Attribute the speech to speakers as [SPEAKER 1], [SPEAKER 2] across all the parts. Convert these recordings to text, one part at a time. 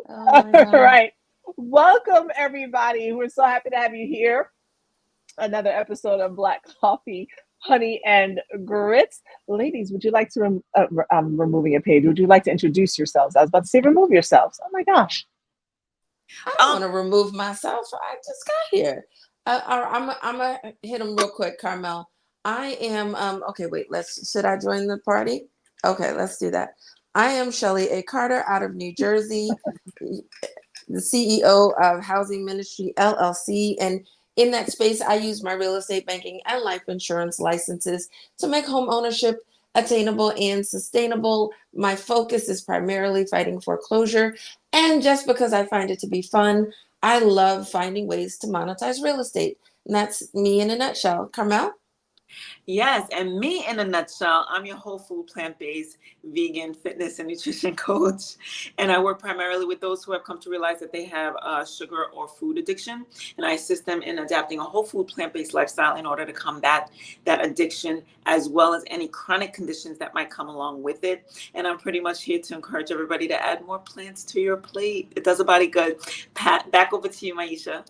[SPEAKER 1] Oh
[SPEAKER 2] All
[SPEAKER 1] my God.
[SPEAKER 2] right. Welcome, everybody. We're so happy to have you here. Another episode of Black Coffee, Honey, and Grits. Ladies, would you like to, I'm removing a page. Would you like to introduce yourselves? I was about to say remove yourselves. Oh my gosh.
[SPEAKER 1] I don't
[SPEAKER 3] Um,
[SPEAKER 1] want to remove myself. I just got here. I'm gonna hit them real quick, Carmel. I am okay, wait, should I join the party? Okay, let's do that. I am Shellie A. Carter out of New Jersey, the CEO of Housing Ministry LLC. And in that space, I use my real estate banking and life insurance licenses to make home ownership attainable and sustainable. My focus is primarily fighting foreclosure. And just because I find it to be fun, I love finding ways to monetize real estate. And that's me in a nutshell. Carmel?
[SPEAKER 3] yes, and me in a nutshell, I'm your whole food, plant-based, vegan, fitness, and nutrition coach. And I work primarily with those who have come to realize that they have sugar or food addiction. And I assist them in adapting a whole food, plant-based lifestyle in order to combat that addiction, as well as any chronic conditions that might come along with it. And I'm pretty much here to encourage everybody to add more plants to your plate. It does a body good. Pat, back over to you, Maisha.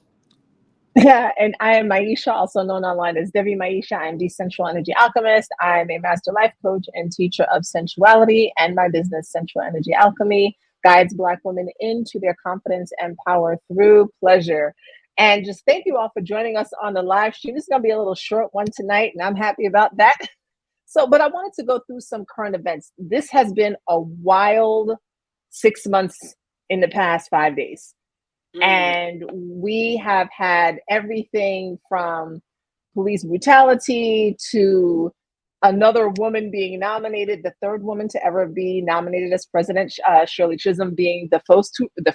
[SPEAKER 2] Yeah, and I am Maisha, also known online as Devi Maisha. I'm the Sensual Energy Alchemist. I'm a master life coach and teacher of sensuality, and my business, Sensual Energy Alchemy, guides Black women into their confidence and power through pleasure. And just thank you all for joining us on the live stream. This is going to be a little short one tonight, and I'm happy about that. So, but I wanted to go through some current events. This has been a wild 6 months in the past 5 days.
[SPEAKER 3] Mm.
[SPEAKER 2] And we have had everything from police brutality to another woman being nominated, the third woman to ever be nominated as president, Shirley Chisholm being the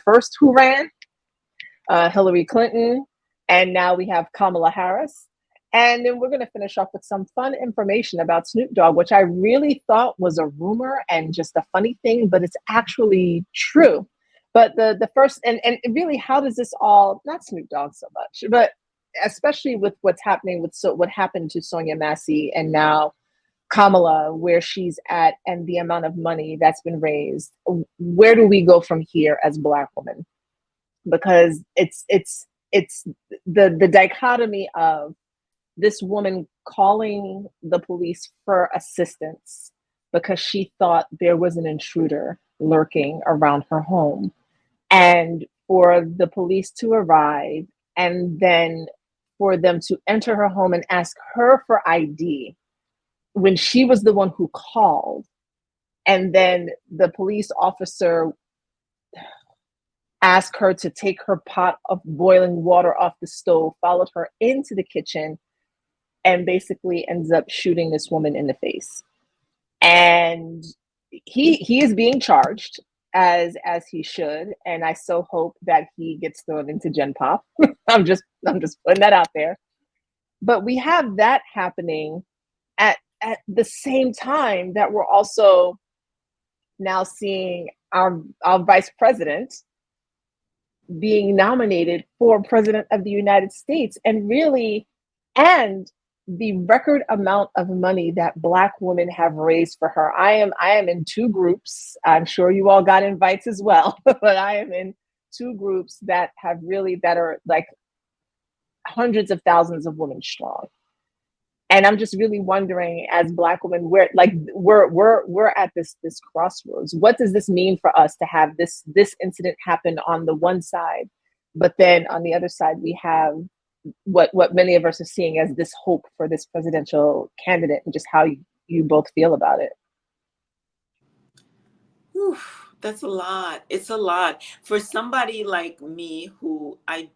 [SPEAKER 2] first who ran, Hillary Clinton, and now we have Kamala Harris. And then we're going to finish off with some fun information about Snoop Dogg, which I really thought was a rumor and just a funny thing, but it's actually true. But the first and really, how does this all, not Snoop Dogg so much, but especially with what's happening with what happened to Sonya Massey and now Kamala, where she's at, and the amount of money that's been raised. Where do we go from here as Black women? Because it's the dichotomy of this woman calling the police for assistance because she thought there was an intruder lurking around her home, and for the police to arrive, and then for them to enter her home and ask her for ID when she was the one who called, and then the police officer asked her to take her pot of boiling water off the stove, followed her into the kitchen, and basically ends up shooting this woman in the face. And he is being charged as he should, and I so hope that he gets thrown into Gen Pop. I'm just putting that out there. But we have that happening at the same time that we're also now seeing our vice president being nominated for president of the United States, and really, and the record amount of money that Black women have raised for her. I am in two groups. I'm sure you all got invites as well, but I am in two groups that are like hundreds of thousands of women strong. And I'm just really wondering, as Black women, we're at this crossroads. What does this mean for us to have this incident happen on the one side, but then on the other side we have what many of us are seeing as this hope for this presidential candidate, and just how you both feel about it.
[SPEAKER 3] Whew, that's a lot. It's a lot for somebody like me who I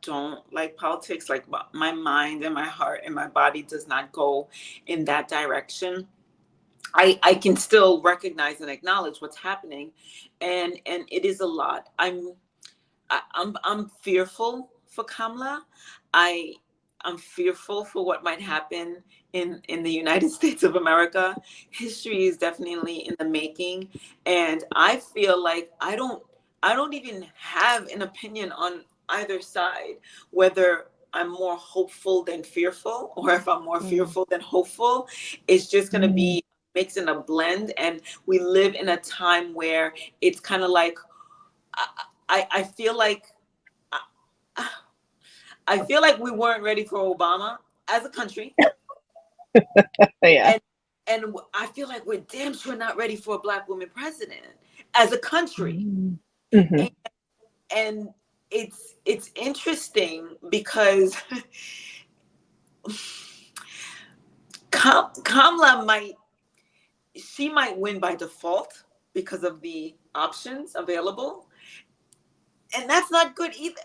[SPEAKER 3] don't like politics. Like my mind and my heart and my body does not go in that direction. I can still recognize and acknowledge what's happening, and it is a lot. I'm fearful for Kamala. I I'm fearful for what might happen in the United States of America. History is definitely in the making, and I feel like I don't even have an opinion on either side, whether I'm more hopeful than fearful, or if I'm more
[SPEAKER 1] Mm.
[SPEAKER 3] fearful than hopeful. It's just going to
[SPEAKER 2] Mm,
[SPEAKER 3] be mixed in a blend, and we live in a time where it's kind of like I feel like I feel like we weren't ready for Obama as a country.
[SPEAKER 2] Yeah.
[SPEAKER 3] And I feel like we're damn sure not ready for a Black woman president as a country.
[SPEAKER 2] Mm-hmm.
[SPEAKER 3] And it's interesting because Kamala might win by default because of the options available, and that's not good either.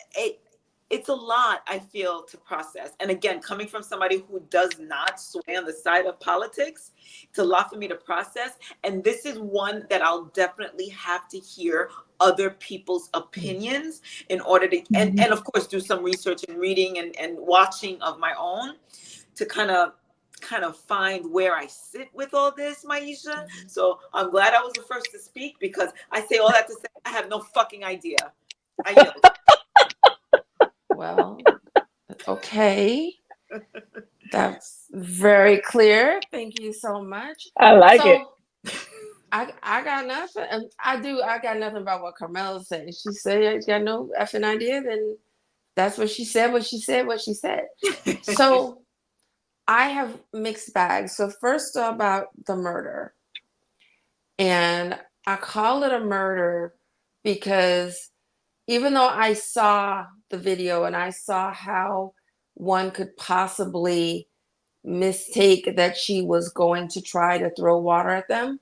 [SPEAKER 3] It's a lot, I feel, to process. And again, coming from somebody who does not sway on the side of politics, it's a lot for me to process. And this is one that I'll definitely have to hear other people's opinions in order to, and of course, do some research and reading and watching of my own to kind of find where I sit with all this, Maisha. So I'm glad I was the first to speak, because I say all that to say I have no fucking idea. I yield.
[SPEAKER 1] Well, okay. That's very clear. Thank you so much.
[SPEAKER 2] I like it.
[SPEAKER 1] I got nothing. I got nothing about what Carmela said. She said you got no effing idea, then that's what she said, what she said, what she said. So I have mixed bags. So first about the murder. And I call it a murder because even though I saw the video and I saw how one could possibly mistake that she was going to try to throw water at them,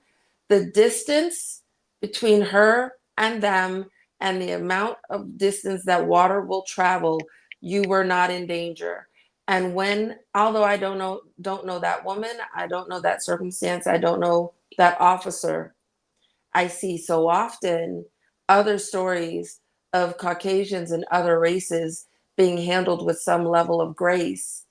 [SPEAKER 1] the distance between her and them and the amount of distance that water will travel, you were not in danger. And when, although I don't know that woman, I don't know that circumstance, I don't know that officer, I see so often other stories of Caucasians and other races being handled with some level of grace.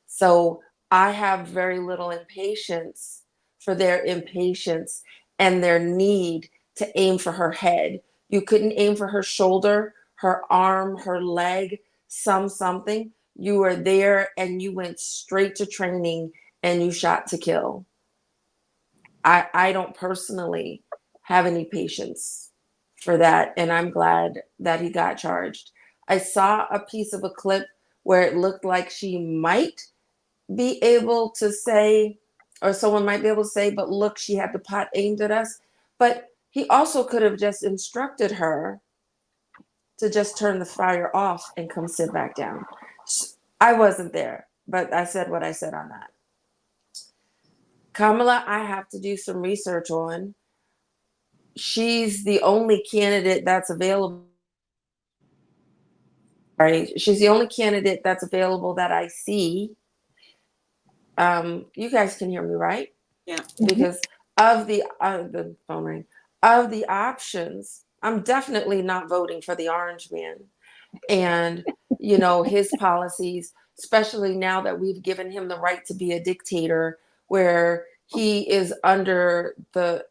[SPEAKER 1] So I have very little impatience for their impatience and their need to aim for her head. You couldn't aim for her shoulder, her arm, her leg, something. You were there and you went straight to training and you shot to kill. I don't personally have any patience for that, and I'm glad that he got charged. I saw a piece of a clip where it looked like she might be able to say, or someone might be able to say, but look, she had the pot aimed at us. But he also could have just instructed her to just turn the fire off and come sit back down. I wasn't there, but I said what I said on that. Kamala, I have to do some research on. She's the only candidate that's available. Right? She's the only candidate that's available that I see. You guys can hear me, right?
[SPEAKER 3] Yeah.
[SPEAKER 1] Because of the phone ring, of the options, I'm definitely not voting for the orange man. And his policies, especially now that we've given him the right to be a dictator, where he is under the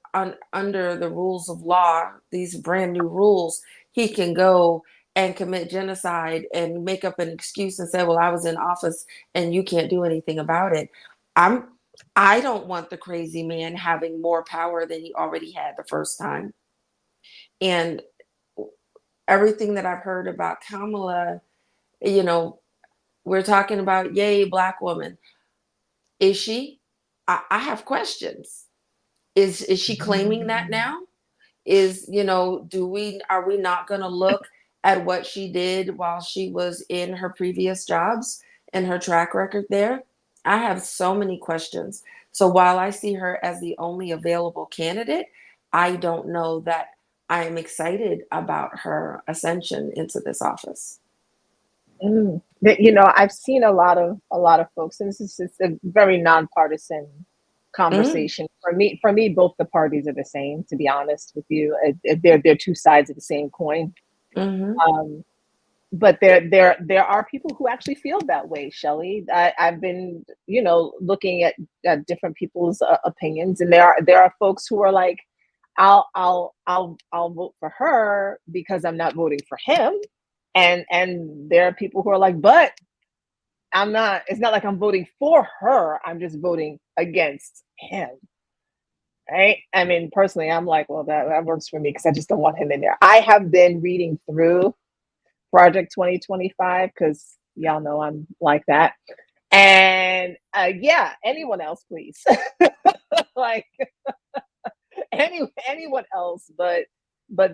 [SPEAKER 1] rules of law, these brand new rules, he can go and commit genocide and make up an excuse and say, well, I was in office and you can't do anything about it. I don't want the crazy man having more power than he already had the first time. And everything that I've heard about Kamala, we're talking about, yay, Black woman. Is she? I have questions. Is she claiming that now? Are we not going to look at what she did while she was in her previous jobs and her track record there? I have so many questions. So while I see her as the only available candidate, I don't know that I am excited about her ascension into this office.
[SPEAKER 2] I've seen a lot of folks, and this is just a very nonpartisan conversation. For me, both the parties are the same. To be honest with you, they're two sides of the same coin. But there are people who actually feel that way, Shellie. I've been looking at different people's opinions, and there are folks who are like, I'll vote for her because I'm not voting for him. And there are people who are like, but I'm not, it's not like I'm voting for her, I'm just voting against him. right? I mean, personally, I'm like, well, that works for me because I just don't want him in there. I have been reading through Project 2025 because y'all know I'm like that. And yeah, anyone else, please. Like anyone else but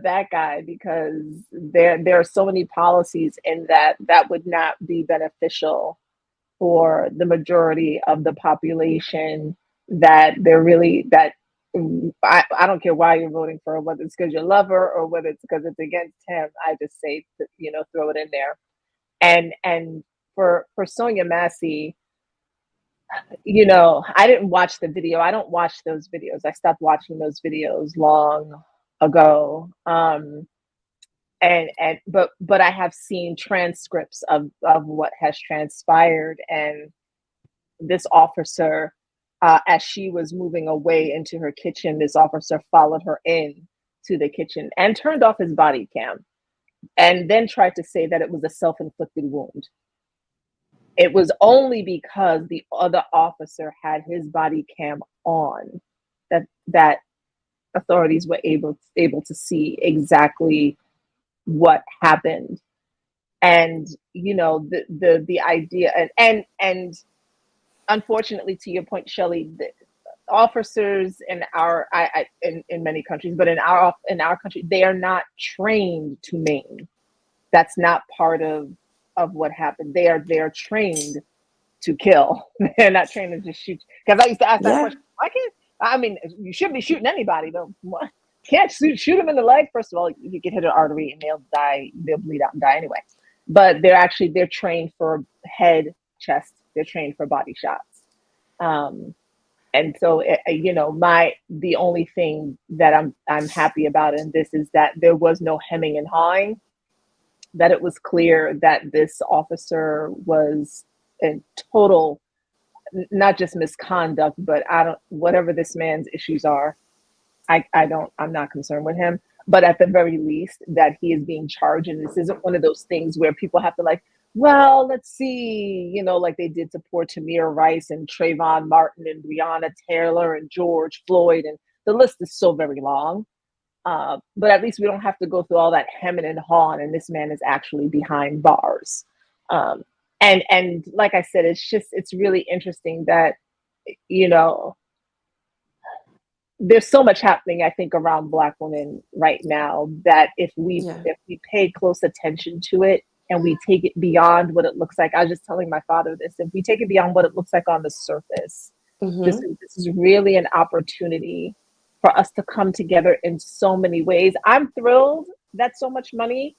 [SPEAKER 2] that guy, because there are so many policies in that would not be beneficial for the majority of the population, that they're really that I don't care why you're voting for, whether it's because you love her or whether it's because it's against him. I just say, throw it in there. And for Sonya Massey, I didn't watch the video. I don't watch those videos. I stopped watching those videos long ago. But I have seen transcripts of what has transpired, and this officer, as she was moving away into her kitchen, this officer followed her in to the kitchen and turned off his body cam, and then tried to say that it was a self-inflicted wound. It was only because the other officer had his body cam on that authorities were able to see exactly what happened. And the idea, and unfortunately, to your point, Shellie, the officers in in many countries, but in our country, they are not trained to maim. That's not part of what happened. They are trained to kill. They're not trained to just shoot. Because I used to ask that
[SPEAKER 1] Yeah.
[SPEAKER 2] question. Why can't I mean you shouldn't be shooting anybody, but can't shoot them in the leg? First of all, you get hit an artery and they'll die. They'll bleed out and die anyway. But they're trained for head, chest. They're trained for body shots. Um, and so the only thing that I'm happy about in this is that there was no hemming and hawing, that it was clear that this officer was in total, not just misconduct, but I don't, whatever this man's issues are, I'm not concerned with him. But at the very least, that he is being charged, and this isn't one of those things where people have to like, well, let's see, like they did to poor Tamir Rice and Trayvon Martin and Breonna Taylor and George Floyd, and the list is so very long. But at least we don't have to go through all that hemming and hawing, and this man is actually behind bars. Um, and like I said, it's really interesting that you know there's so much happening, I think, around Black women right now, that
[SPEAKER 1] Yeah.
[SPEAKER 2] if we pay close attention to it and we take it beyond what it looks like. I was just telling my father this. If we take it beyond what it looks like on the surface,
[SPEAKER 1] Mm-hmm.
[SPEAKER 2] this is really an opportunity for us to come together in so many ways. I'm thrilled that so much money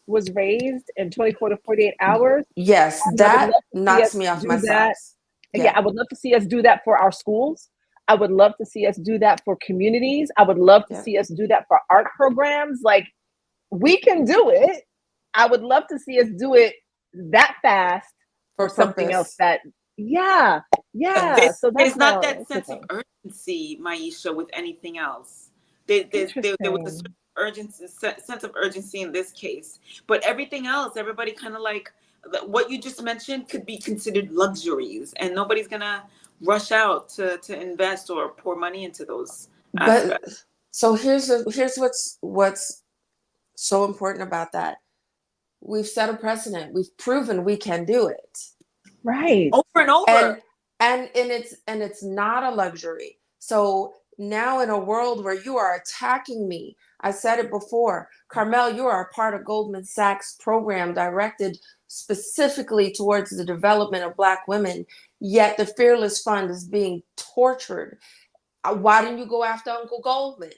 [SPEAKER 2] was raised in 24 to 48 hours.
[SPEAKER 1] Yes,
[SPEAKER 2] And I would
[SPEAKER 1] that
[SPEAKER 2] love to see us
[SPEAKER 1] knocks me off my
[SPEAKER 2] do that.
[SPEAKER 1] socks.
[SPEAKER 2] Yeah,
[SPEAKER 1] Yeah.
[SPEAKER 2] I would love to see us do that for our schools. I would love to see us do that for communities. I would love to
[SPEAKER 1] Yeah.
[SPEAKER 2] see us do that for art programs. Like, we can do it. I would love to see us do it that fast
[SPEAKER 1] For
[SPEAKER 2] for something else
[SPEAKER 1] purpose.
[SPEAKER 2] that, yeah, yeah. So that's
[SPEAKER 3] There's not
[SPEAKER 2] my
[SPEAKER 3] that sense of
[SPEAKER 2] thing.
[SPEAKER 3] urgency, Maisha, with anything else. There was a
[SPEAKER 2] Interesting.
[SPEAKER 3] certain urgency, sense of urgency in this case, but everything else, everybody kind of like what you just mentioned could be considered luxuries, and nobody's gonna rush out to invest or pour money into those
[SPEAKER 1] But
[SPEAKER 3] aspects.
[SPEAKER 1] so here's what's so important about that. We've set a precedent. We've proven we can do it.
[SPEAKER 2] Right.
[SPEAKER 3] Over and
[SPEAKER 1] And
[SPEAKER 3] over.
[SPEAKER 1] it's not a luxury. So now in a world where you are attacking me, I said it before, Carmel, you are a part of Goldman Sachs program directed specifically towards the development of Black women, yet the Fearless Fund is being tortured. Why didn't you go after Uncle Goldman?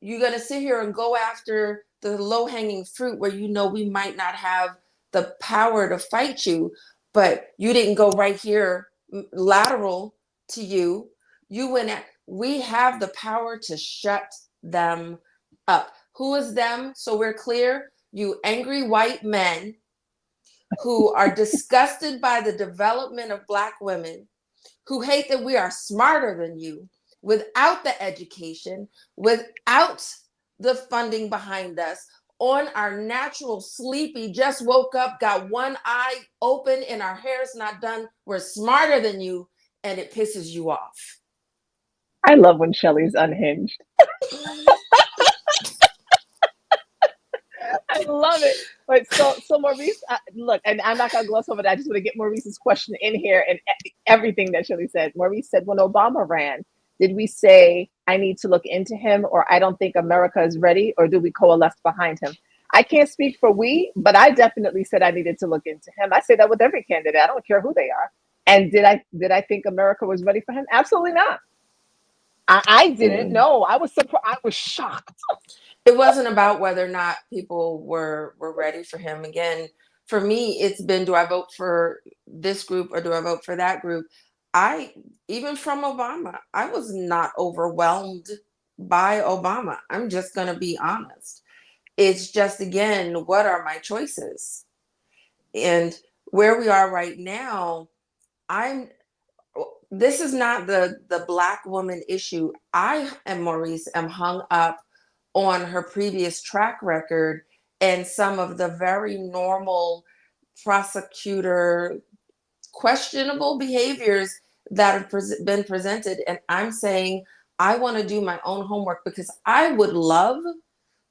[SPEAKER 1] You're going to sit here and go after the low hanging fruit where you know we might not have the power to fight you, but you didn't go right here lateral to you. You went at, we have the power to shut them up. Who is them? So we're clear. You angry white men who are disgusted by the development of Black women, who hate that we are smarter than you, without the education, without the funding behind us, on our natural sleepy, just woke up, got one eye open, and our hair's not done. We're smarter than you, and it pisses you off.
[SPEAKER 2] I love when Shelley's unhinged. I love it. But so Maurice, look, and I'm not gonna gloss over that. I just want to get Maurice's question in here and everything that Shelley said. Maurice said, when Obama ran, did we say I need to look into him, or I don't think America is ready, or do we coalesce behind him? I can't speak for we, but I definitely said I needed to look into him. I say that with every candidate. I don't care who they are. And did I think America was ready for him? Absolutely not. I didn't know. I was surprised. I was shocked.
[SPEAKER 1] It wasn't about whether or not people were ready for him. Again, for me, it's been, do I vote for this group or do I vote for that group? I, even from Obama, I was not overwhelmed by Obama. I'm just going to be honest. It's just, again, what are my choices? And where we are right now, I'm this is not the black woman issue. I am Maurice am hung up on her previous track record and some of the very normal prosecutor questionable behaviors that have been presented. And I'm saying I want to do my own homework because I would love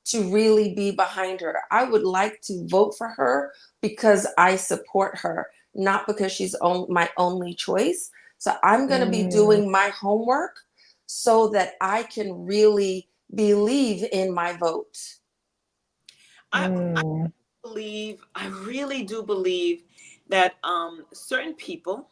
[SPEAKER 1] to really be behind her. I would like to vote for her because I support her, not because she's my only choice. So I'm going to be
[SPEAKER 2] Mm,
[SPEAKER 1] doing my homework so that I can really believe in my vote.
[SPEAKER 3] I
[SPEAKER 2] mm,
[SPEAKER 3] believe, I really do believe that certain people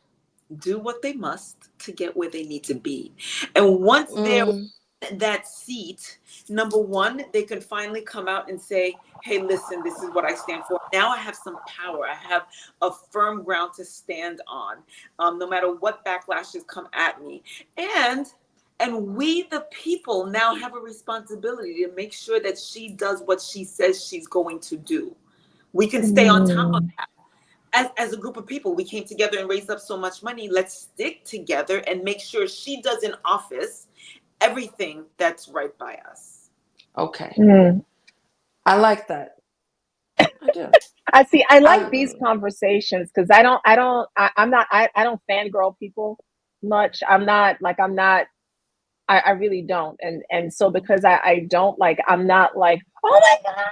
[SPEAKER 3] do what they must to get where they need to be. And once they're
[SPEAKER 1] Mm,
[SPEAKER 3] in that seat, number one, they can finally come out and say, hey, listen, this is what I stand for. Now I have some power. I have a firm ground to stand on, no matter what backlashes come at me. And we, the people, now have a responsibility to make sure that she does what she says she's going to do. We can stay on top of
[SPEAKER 2] mm,
[SPEAKER 3] that. As a group of people, we came together and raised up so much money. Let's stick together and make sure she does in office everything that's right by us.
[SPEAKER 1] okay.
[SPEAKER 2] mm.
[SPEAKER 1] I like that. I do.
[SPEAKER 2] I see. I like
[SPEAKER 1] I,
[SPEAKER 2] these conversations because I'm not, I don't fangirl people much. I'm not, I really don't. And so because I don't like, I'm not like, oh my God,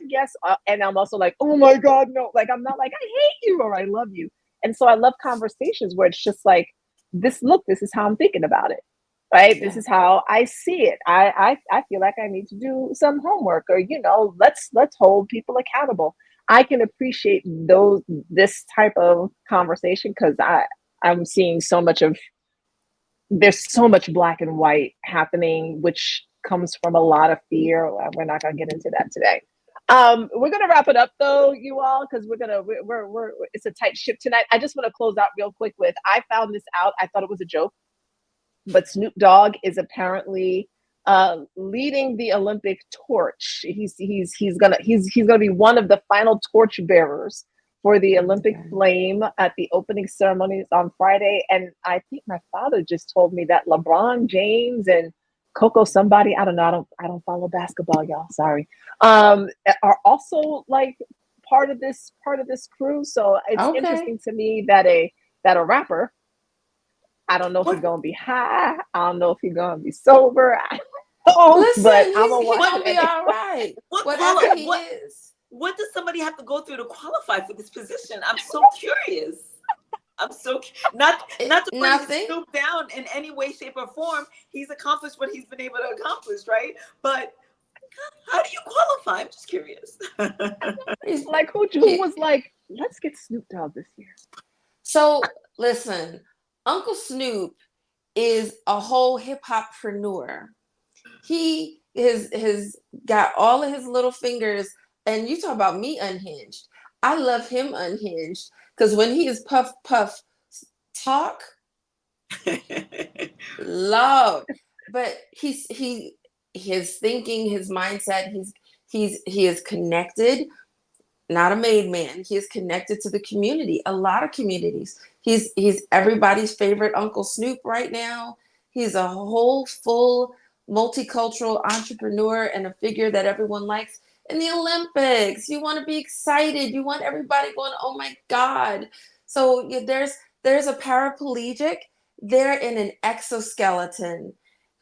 [SPEAKER 2] yes. And I'm also like, oh my God, no. Like, I'm not like, I hate you or I love you. And so I love conversations where it's just like, this is how I'm thinking about it. Right. This
[SPEAKER 1] yeah.
[SPEAKER 2] is how I see it. I feel like I need to do some homework, or, let's hold people accountable. I can appreciate this type of conversation because I'm seeing so much of there's so much black and white happening, which comes from a lot of fear. We're not gonna get into that today. We're gonna wrap it up though, you all, because we're it's a tight ship tonight. I just want to close out real quick with I found this out. I thought it was a joke, but Snoop Dogg is apparently leading the Olympic torch. He's gonna be one of the final torch bearers for the Olympic
[SPEAKER 1] Okay.
[SPEAKER 2] flame at the opening ceremonies on Friday. And I think my father just told me that LeBron James and Coco somebody, I don't know, I don't follow basketball, y'all. Sorry. Are also like part of this crew. So it's
[SPEAKER 1] Okay.
[SPEAKER 2] interesting to me that a rapper, I don't know if he's
[SPEAKER 3] What
[SPEAKER 2] gonna be high. I don't know if he's gonna be sober. I don't know, but
[SPEAKER 1] Listen,
[SPEAKER 2] I'm gonna
[SPEAKER 1] he
[SPEAKER 2] watch
[SPEAKER 3] what
[SPEAKER 1] gonna
[SPEAKER 2] it
[SPEAKER 1] be
[SPEAKER 2] anyway.
[SPEAKER 1] all right.
[SPEAKER 3] what
[SPEAKER 1] Whatever
[SPEAKER 3] quali-
[SPEAKER 1] he
[SPEAKER 3] what
[SPEAKER 1] is.
[SPEAKER 3] what does somebody have to go through to qualify for this position? I'm so curious. Not to bring
[SPEAKER 1] Nothing.
[SPEAKER 3] Snoop down in any way, shape, or form. He's accomplished what he's been able to accomplish, right? But how do you qualify? I'm just curious.
[SPEAKER 1] He's
[SPEAKER 2] Like who
[SPEAKER 1] he.
[SPEAKER 2] was like, let's get Snoop Dogg this year.
[SPEAKER 1] So listen, Uncle Snoop is a whole hip hoppreneur. He has got all of his little fingers, and you talk about me unhinged. I love him unhinged because when he is puff puff talk, love. But his thinking, his mindset, he is connected, not a made man. He is connected to the community, a lot of communities. He's everybody's favorite Uncle Snoop right now. He's a whole full multicultural entrepreneur and a figure that everyone likes. In the Olympics, you want to be excited. You want everybody going, "Oh my God!" So there's a paraplegic. They're in an exoskeleton.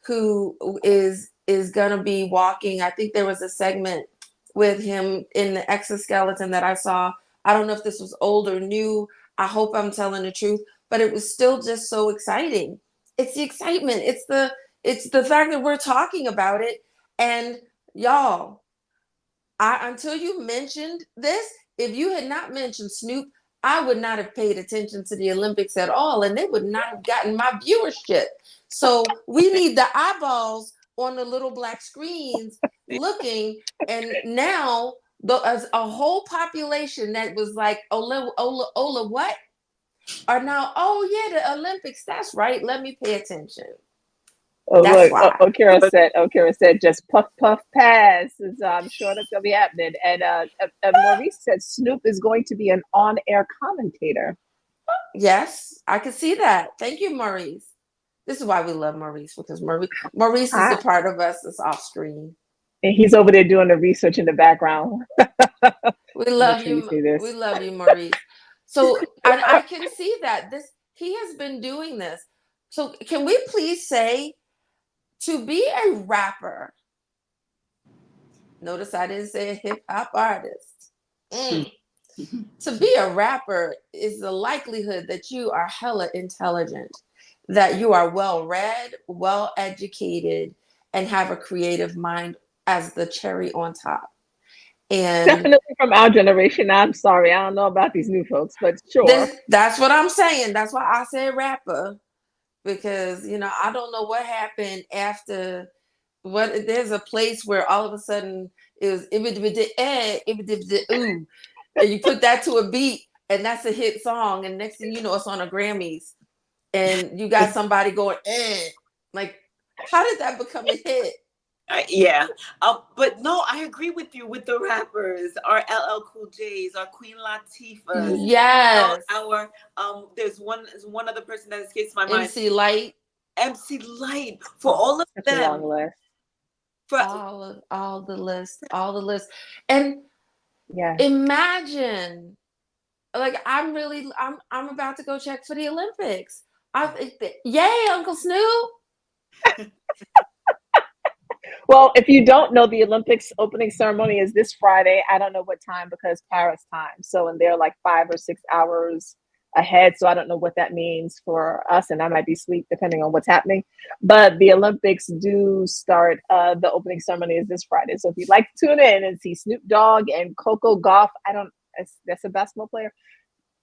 [SPEAKER 1] who is gonna be walking. I think there was a segment with him in the exoskeleton that I saw. I don't know if this was old or new. I hope I'm telling the truth, but it was still just so exciting. It's the excitement. It's the fact that we're talking about it. And y'all, until you mentioned this, if you had not mentioned Snoop, I would not have paid attention to the Olympics at all, and they would not have gotten my viewership. So we need the eyeballs on the little black screens looking, and now as a whole population that was like, Ola, what? Are now, oh yeah, the Olympics. That's right. Let me pay attention.
[SPEAKER 2] Oh
[SPEAKER 1] That's
[SPEAKER 2] look,
[SPEAKER 1] why.
[SPEAKER 2] Kara said, just puff puff pass. So I'm sure that's gonna be happening. And Maurice said Snoop is going to be an on-air commentator.
[SPEAKER 1] Yes, I can see that. Thank you, Maurice. This is why we love Maurice, because Maurice is the part of us that's off screen.
[SPEAKER 2] And he's over there doing the research in the background.
[SPEAKER 1] We
[SPEAKER 2] Make
[SPEAKER 1] love
[SPEAKER 2] sure you
[SPEAKER 1] you.
[SPEAKER 2] see this.
[SPEAKER 1] We love you, Maurice. So, and I can see that he has been doing this. So, can we please say, to be a rapper? Notice I didn't say a hip hop artist. To be a rapper is the likelihood that you are hella intelligent, that you are well read, well educated, and have a creative mind as the cherry on top. And
[SPEAKER 2] Definitely from our generation. I'm sorry, I don't know about these new folks, but sure.
[SPEAKER 1] that's what I'm saying. That's why I said rapper, because I don't know what happened after. There's a place where all of a sudden it was ooh, and you put that to a beat, and that's a hit song, and next thing you know, it's on a Grammys, and you got somebody going, like, how did that become a hit?
[SPEAKER 3] Yeah, but no, I agree with you with the rappers, our LL Cool J's, our Queen Latifahs.
[SPEAKER 1] Yes.
[SPEAKER 3] Our there's one other person that escapes my mind.
[SPEAKER 1] MC Light.
[SPEAKER 3] MC Light. For all of
[SPEAKER 2] That's a long
[SPEAKER 3] them.
[SPEAKER 2] list.
[SPEAKER 3] For
[SPEAKER 1] all the list. And
[SPEAKER 2] yeah,
[SPEAKER 1] imagine, like, I'm about to go check for the Olympics. Yay, Uncle Snoop.
[SPEAKER 2] Well, if you don't know, the Olympics opening ceremony is this Friday. I don't know what time because Paris time. So, and they're like 5 or 6 hours ahead. So I don't know what that means for us, and I might be asleep depending on what's happening. But the Olympics do start. The opening ceremony is this Friday. So if you'd like to tune in and see Snoop Dogg and Coco Gauff, that's a basketball player.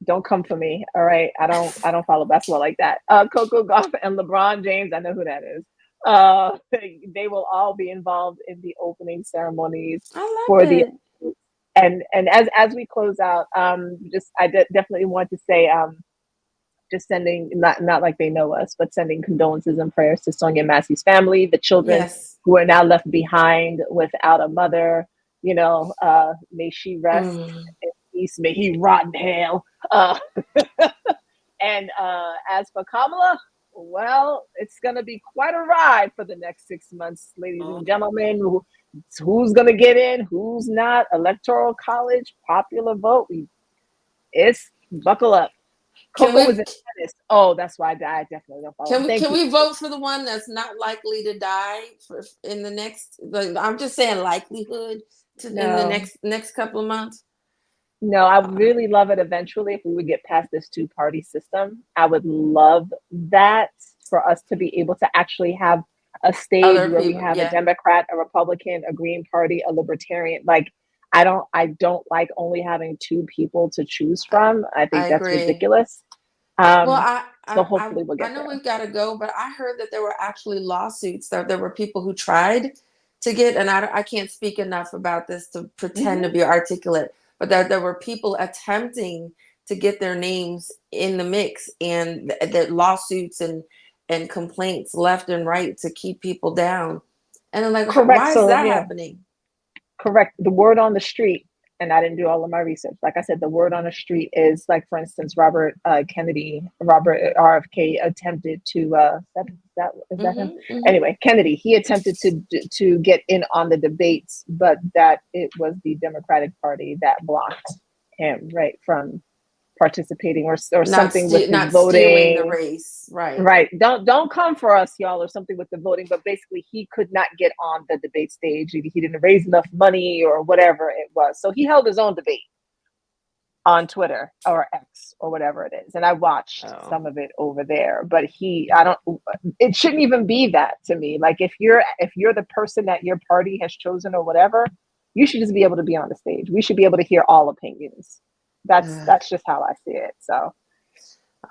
[SPEAKER 2] Don't come for me. All right. I don't follow basketball like that. Coco Gauff and LeBron James, I know who that is. They will all be involved in the opening ceremonies for
[SPEAKER 1] it.
[SPEAKER 2] and as we close out, definitely want to say, just sending, not like they know us, but sending condolences and prayers to Sonya Massey's family, the children who are now left behind without a mother. May she rest in peace. May he rot in hell. And as for Kamala, well, it's going to be quite a ride for the next 6 months, ladies and gentlemen. Who's going to get in? Who's not? Electoral college, popular vote. It's buckle up. Coco was in tennis. Oh, that's why I definitely don't follow.
[SPEAKER 1] Can we vote for the one that's not likely to die in the next? I'm just saying likelihood in the next couple of months.
[SPEAKER 2] No, I would really love it eventually if we would get past this two-party system. I would love that for us to be able to actually have a stage where we have a Democrat, a Republican, a Green Party, a Libertarian. Like, I don't like only having two people to choose from. I think that's ridiculous.
[SPEAKER 1] Well,
[SPEAKER 2] so hopefully we'll get
[SPEAKER 1] I know
[SPEAKER 2] there.
[SPEAKER 1] We've got to go, but I heard that there were actually lawsuits. There were people who tried to get, and I can't speak enough about this to pretend to be articulate, but there were people attempting to get their names in the mix, and that lawsuits and complaints left and right to keep people down. And I'm like, why is that happening?
[SPEAKER 2] Correct. The word on the street, and I didn't do all of my research. Like I said, the word on the street is, like, for instance, Robert RFK attempted to is that him? Anyway, Kennedy, he attempted to get in on the debates, but that it was the Democratic Party that blocked him, right, from participating or
[SPEAKER 1] not
[SPEAKER 2] something with the
[SPEAKER 1] not stealing the
[SPEAKER 2] voting.
[SPEAKER 1] race, right?
[SPEAKER 2] Right. Don't come for us, y'all, or something with the voting. But basically, he could not get on the debate stage. He didn't raise enough money or whatever it was. So he held his own debate on Twitter or X or whatever it is. And I watched some of it over there. But it shouldn't even be that to me. Like if you're the person that your party has chosen or whatever, you should just be able to be on the stage. We should be able to hear all opinions. That's just how I see it. So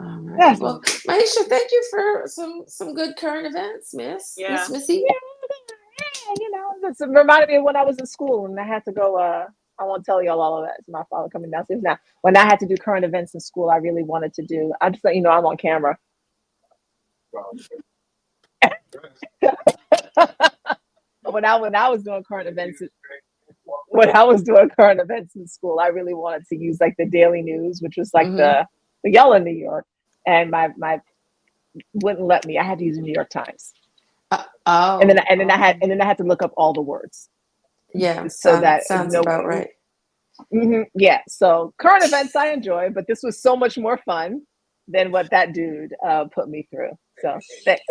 [SPEAKER 1] all right.
[SPEAKER 2] yes.
[SPEAKER 1] Well, Maisha, thank you for some good current events, Miss Missy.
[SPEAKER 2] Yeah, you know, it reminded me of when I was in school and I had to go. I won't tell y'all all of that. It's my father coming downstairs now. When I had to do current events in school, I really wanted to do. I just let you know I'm on camera. when I was doing current events, in school, I really wanted to use like the Daily News, which was like the y'all in New York, and my wouldn't let me. I had to use the New York Times. And then I had to look up all the words.
[SPEAKER 1] Yeah,
[SPEAKER 2] so that
[SPEAKER 1] sounds about right.
[SPEAKER 2] Yeah. So current events I enjoy, but this was so much more fun than what that dude put me through. So thanks.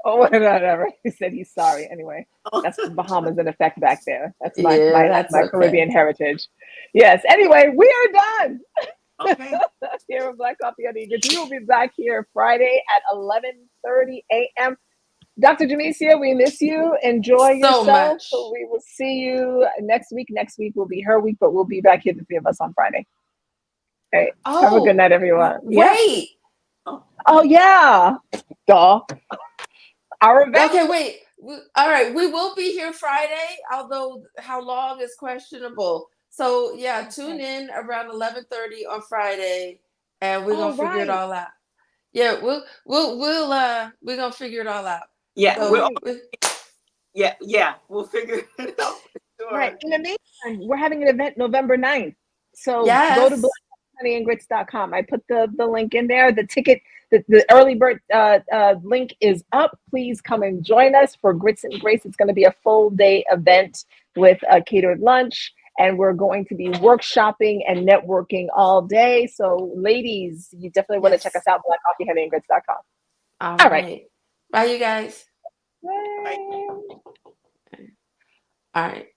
[SPEAKER 2] Oh, whatever. He said he's sorry. Anyway, that's Bahamas in effect back there. That's my
[SPEAKER 1] okay.
[SPEAKER 2] Caribbean heritage. Yes. Anyway, we are done.
[SPEAKER 3] Okay.
[SPEAKER 2] Here on Black Coffee on Eagles. We will be back here Friday at 11:30 a.m. Dr. Jemecia, we miss you. Enjoy yourself.
[SPEAKER 1] Much.
[SPEAKER 2] So we will see you next week. Next week will be her week, but we'll be back here, the three of us, on Friday. Okay. Have a good night, everyone.
[SPEAKER 1] Wait.
[SPEAKER 2] Yeah. Oh, yeah. Duh. Our event.
[SPEAKER 1] Okay, wait. All right, we will be here Friday, although how long is questionable. So yeah, tune in around 11:30 on Friday, and we're gonna figure it all out. Yeah, we're gonna figure it all out.
[SPEAKER 3] Yeah,
[SPEAKER 1] so,
[SPEAKER 3] we'll figure it out for sure.
[SPEAKER 2] Right. In the meantime, we're having an event November 9th. So go to blackcoffeeandgrits.com. I put the link in there. The ticket, the early bird link is up. Please come and join us for Grits and Grace. It's going to be a full day event with a catered lunch. And we're going to be workshopping and networking all day. So ladies, you definitely want to check us out, blackcoffeeandgrits.com.
[SPEAKER 1] All right. Bye, you guys.
[SPEAKER 2] Bye.
[SPEAKER 1] All right.